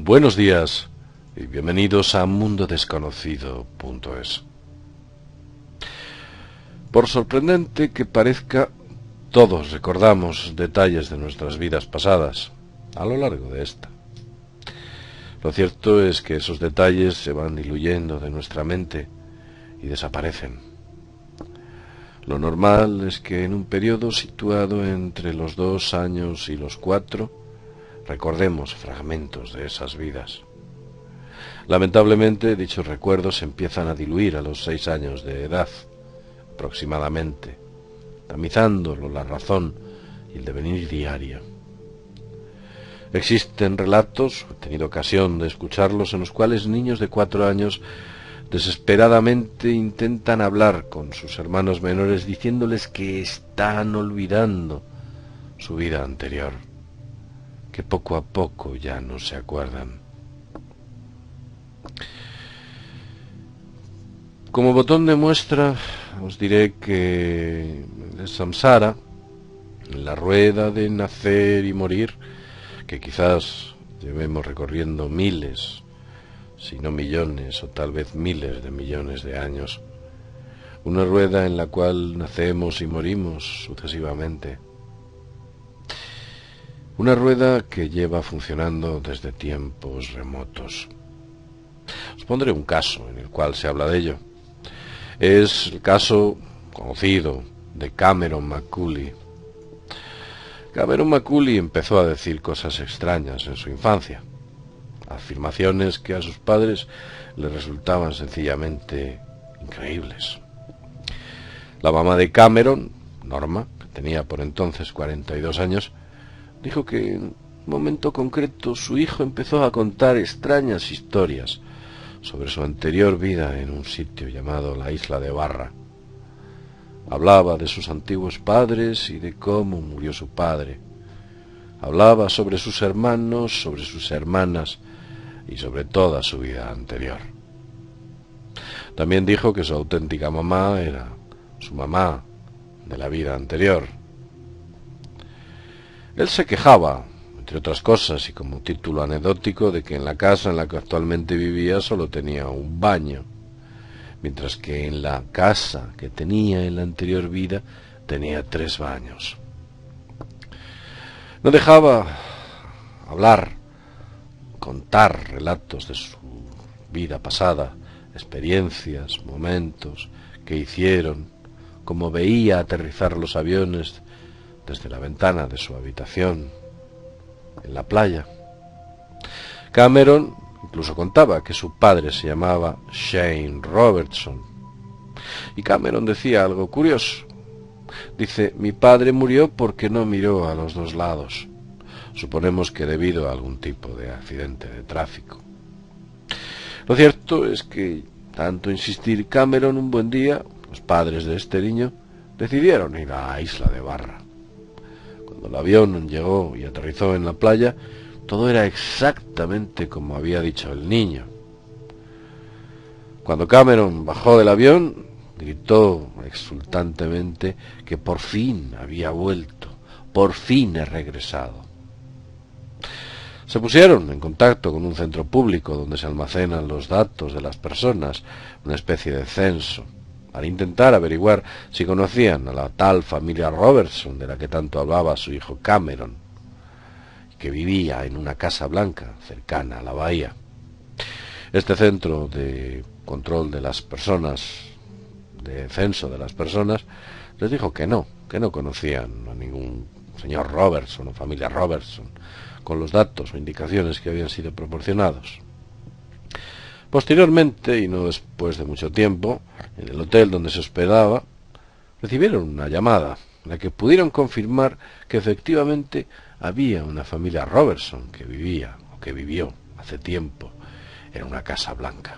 Buenos días y bienvenidos a mundodesconocido.es. Por sorprendente que parezca, todos recordamos detalles de nuestras vidas pasadas a lo largo de esta. Lo cierto es que esos detalles se van diluyendo de nuestra mente y desaparecen. Lo normal es que en un periodo situado entre los 2 años y los 4 recordemos fragmentos de esas vidas. Lamentablemente, dichos recuerdos se empiezan a diluir a los 6 años de edad, aproximadamente, tamizándolo la razón y el devenir diario. Existen relatos, he tenido ocasión de escucharlos, en los cuales niños de 4 años desesperadamente intentan hablar con sus hermanos menores diciéndoles que están olvidando su vida anterior, que poco a poco ya no se acuerdan. Como botón de muestra os diré que el samsara, la rueda de nacer y morir, que quizás llevemos recorriendo miles, si no millones o tal vez miles de millones de años, una rueda en la cual nacemos y morimos sucesivamente. Una rueda que lleva funcionando desde tiempos remotos. Os pondré un caso en el cual se habla de ello. Es el caso conocido de Cameron McCauley. Cameron McCauley empezó a decir cosas extrañas en su infancia, afirmaciones que a sus padres les resultaban sencillamente increíbles. La mamá de Cameron, Norma, que tenía por entonces 42 años, dijo que en un momento concreto su hijo empezó a contar extrañas historias sobre su anterior vida en un sitio llamado la Isla de Barra. Hablaba de sus antiguos padres y de cómo murió su padre. Hablaba sobre sus hermanos, sobre sus hermanas y sobre toda su vida anterior. También dijo que su auténtica mamá era su mamá de la vida anterior. Él se quejaba, entre otras cosas, y como título anecdótico, de que en la casa en la que actualmente vivía solo tenía un baño, mientras que en la casa que tenía en la anterior vida tenía 3 baños. No dejaba hablar, contar relatos de su vida pasada, experiencias, momentos que hicieron, como veía aterrizar los aviones desde la ventana de su habitación en la playa. Cameron incluso contaba que su padre se llamaba Shane Robertson. Y Cameron decía algo curioso. Dice: mi padre murió porque no miró a los 2 lados. Suponemos que debido a algún tipo de accidente de tráfico. Lo cierto es que, tanto insistir Cameron, un buen día, los padres de este niño decidieron ir a la Isla de Barra. Cuando el avión llegó y aterrizó en la playa, todo era exactamente como había dicho el niño. Cuando Cameron bajó del avión, gritó exultantemente que por fin había vuelto, por fin he regresado. Se pusieron en contacto con un centro público donde se almacenan los datos de las personas, una especie de censo, para intentar averiguar si conocían a la tal familia Robertson de la que tanto hablaba su hijo Cameron, que vivía en una casa blanca cercana a la bahía. Este centro de control de las personas, de censo de las personas, les dijo que no conocían a ningún señor Robertson o familia Robertson con los datos o indicaciones que habían sido proporcionados. Posteriormente, y no después de mucho tiempo, en el hotel donde se hospedaba, recibieron una llamada en la que pudieron confirmar que efectivamente había una familia Robertson que vivía o que vivió hace tiempo en una casa blanca.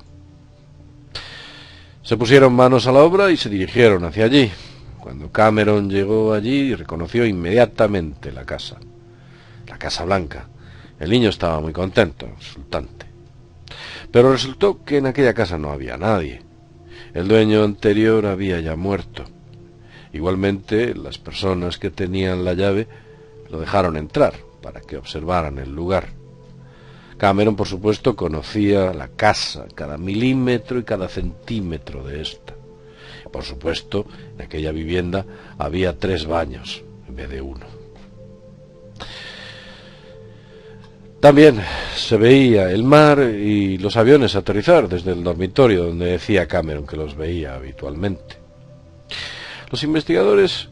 Se pusieron manos a la obra y se dirigieron hacia allí. Cuando Cameron llegó allí, reconoció inmediatamente la casa blanca. El niño estaba muy contento, exultante. Pero resultó que en aquella casa no había nadie. El dueño anterior había ya muerto. Igualmente, las personas que tenían la llave lo dejaron entrar para que observaran el lugar. Cameron, por supuesto, conocía la casa, cada milímetro y cada centímetro de esta. Por supuesto, en aquella vivienda había 3 baños en vez de 1. También se veía el mar y los aviones aterrizar desde el dormitorio donde decía Cameron que los veía habitualmente. Los investigadores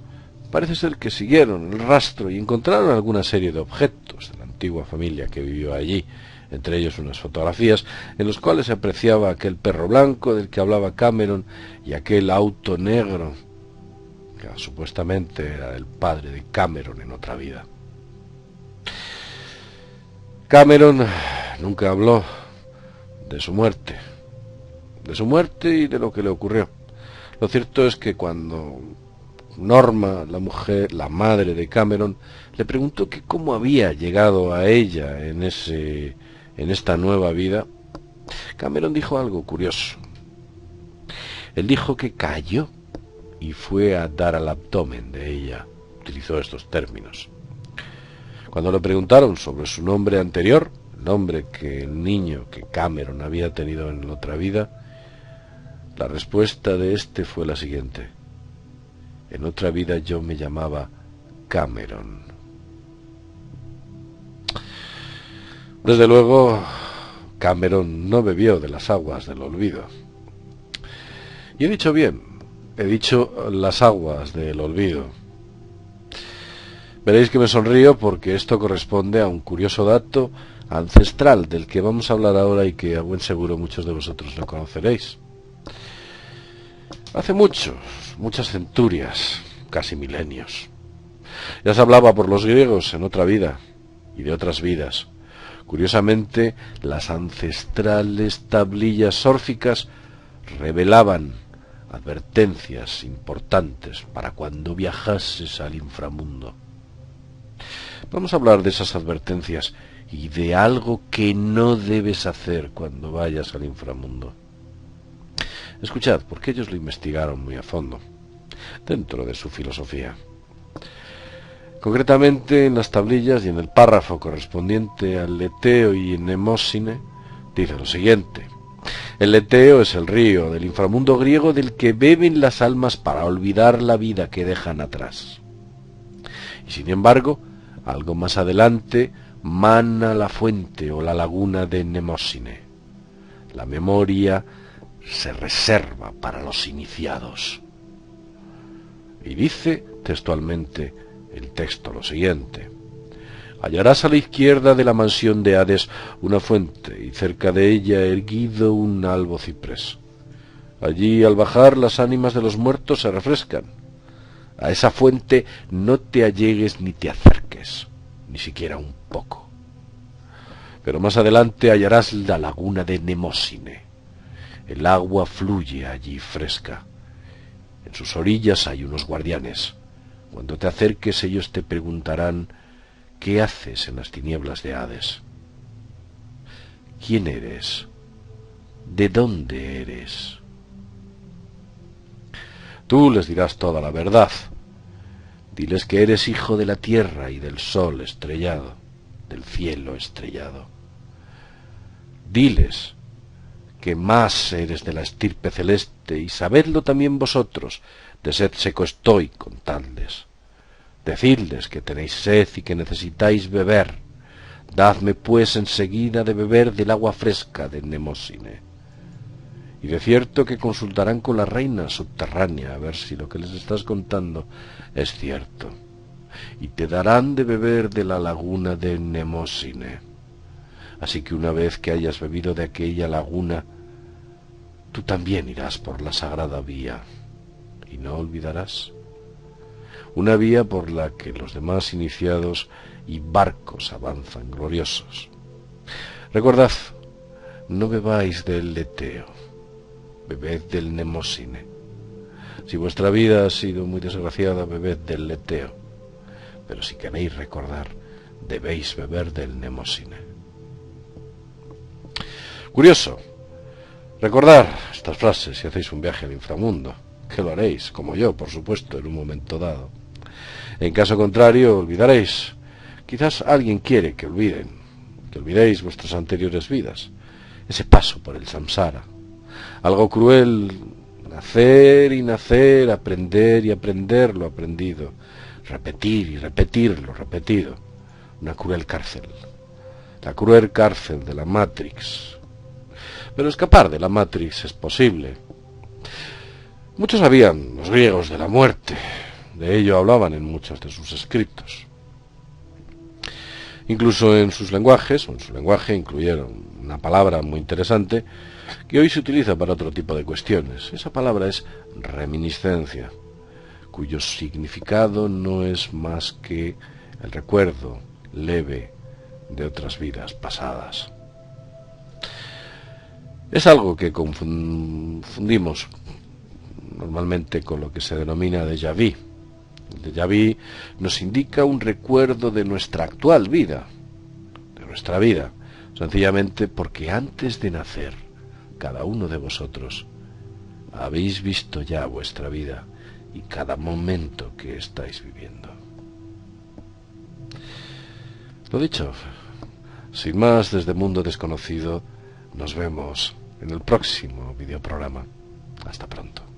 parece ser que siguieron el rastro y encontraron alguna serie de objetos de la antigua familia que vivió allí, entre ellos unas fotografías en las cuales se apreciaba aquel perro blanco del que hablaba Cameron y aquel auto negro que supuestamente era el padre de Cameron en otra vida. Cameron nunca habló de su muerte y de lo que le ocurrió. Lo cierto es que cuando Norma, la mujer, la madre de Cameron, le preguntó que cómo había llegado a ella en esta nueva vida, Cameron dijo algo curioso. Él dijo que cayó y fue a dar al abdomen de ella. Utilizó estos términos. Cuando le preguntaron sobre su nombre anterior, el nombre que el niño que Cameron había tenido en la otra vida, la respuesta de este fue la siguiente: en otra vida yo me llamaba Cameron. Desde luego, Cameron no bebió de las aguas del olvido. Y he dicho bien, he dicho las aguas del olvido. Veréis que me sonrío porque esto corresponde a un curioso dato ancestral del que vamos a hablar ahora y que a buen seguro muchos de vosotros lo conoceréis. Hace muchas centurias, casi milenios, ya se hablaba por los griegos en otra vida y de otras vidas. Curiosamente, las ancestrales tablillas órficas revelaban advertencias importantes para cuando viajases al inframundo. Vamos a hablar de esas advertencias y de algo que no debes hacer cuando vayas al inframundo. Escuchad, porque ellos lo investigaron muy a fondo, dentro de su filosofía. Concretamente, en las tablillas y en el párrafo correspondiente al Leteo y Mnemósine, dice lo siguiente: el Leteo es el río del inframundo griego del que beben las almas para olvidar la vida que dejan atrás. Y sin embargo, algo más adelante, mana la fuente o la laguna de Mnemósine. La memoria se reserva para los iniciados. Y dice textualmente el texto lo siguiente: hallarás a la izquierda de la mansión de Hades una fuente y cerca de ella erguido un albo ciprés. Allí al bajar las ánimas de los muertos se refrescan. A esa fuente no te allegues ni te acerques, ni siquiera un poco. Pero más adelante hallarás la laguna de Mnemósine. El agua fluye allí fresca. En sus orillas hay unos guardianes. Cuando te acerques ellos te preguntarán: ¿qué haces en las tinieblas de Hades? ¿Quién eres? ¿De dónde eres? Tú les dirás toda la verdad. Diles que eres hijo de la tierra y del sol estrellado, del cielo estrellado. Diles que más eres de la estirpe celeste, y sabedlo también vosotros, de sed seco estoy, contadles. Decidles que tenéis sed y que necesitáis beber. Dadme pues enseguida de beber del agua fresca de Mnemósine. Y de cierto que consultarán con la reina subterránea a ver si lo que les estás contando es cierto. Y te darán de beber de la laguna de Mnemósine. Así que una vez que hayas bebido de aquella laguna, tú también irás por la sagrada vía. Y no olvidarás. Una vía por la que los demás iniciados y barcos avanzan gloriosos. Recordad, no bebáis del Leteo, bebed del Mnemósine. Si vuestra vida ha sido muy desgraciada, bebed del Leteo. Pero si queréis recordar, debéis beber del Mnemósine. Curioso. Recordad estas frases si hacéis un viaje al inframundo, que lo haréis, como yo, por supuesto, en un momento dado. En caso contrario, olvidaréis. Quizás alguien quiere que olviden, que olvidéis vuestras anteriores vidas, ese paso por el samsara, algo cruel, nacer y nacer, aprender y aprender lo aprendido, repetir y repetir lo repetido, una cruel cárcel, la cruel cárcel de la Matrix. Pero escapar de la Matrix es posible. Muchos sabían, los griegos, de la muerte, de ello hablaban en muchos de sus escritos. Incluso en sus lenguajes, o en su lenguaje, incluyeron una palabra muy interesante que hoy se utiliza para otro tipo de cuestiones. Esa palabra es reminiscencia, cuyo significado no es más que el recuerdo leve de otras vidas pasadas. Es algo que confundimos normalmente con lo que se denomina déjà vu. El déjà vu nos indica un recuerdo de nuestra actual vida, de nuestra vida, sencillamente porque antes de nacer, cada uno de vosotros habéis visto ya vuestra vida y cada momento que estáis viviendo. Lo dicho, sin más, desde Mundo Desconocido, nos vemos en el próximo videoprograma. Hasta pronto.